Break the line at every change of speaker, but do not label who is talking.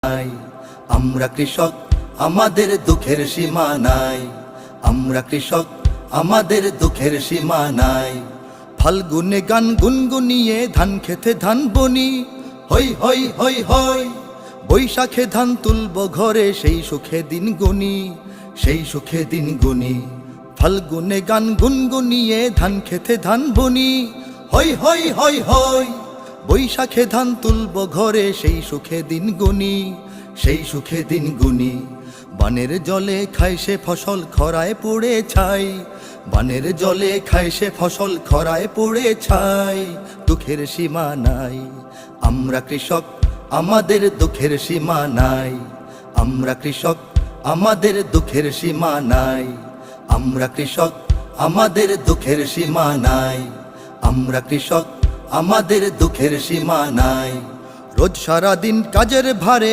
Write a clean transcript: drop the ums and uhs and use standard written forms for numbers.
নাই। আমরা কৃষক, আমাদের দুঃখের সীমা নাই। আমরা কৃষক, আমাদের দুঃখের সীমা নাই। ফাল্গুনে গান গুনগুনিয়ে ধান খেতে ধান বনি, হই হই হই হই। বৈশাখে ধান তুলব ঘরে, সেই সুখে দিন গুনি, সেই সুখে দিন গুনি। ফাল্গুনে গান গুনগুনিয়ে ধান খেতে ধান বনি, হই হই হই হই। বৈশাখে ধান তুলব ঘরে, সেই সুখে দিন গুনি, সেই সুখে দিন গুনি। বানের জলে খায় সে ফসল খরায় পড়ে ছাই, বানের জলে খায় সে ফসল খরায় পড়ে ছাই। দুঃখের সীমা নাই। আমরা কৃষক, আমাদের দুঃখের সীমা নাই। আমরা কৃষক, আমাদের দুঃখের সীমা নাই। আমরা কৃষক, আমাদের দুঃখের সীমা নাই। আমরা কৃষক, আমাদের দুঃখের সীমা নাই। রোজ সারাদিন কাজের ভারে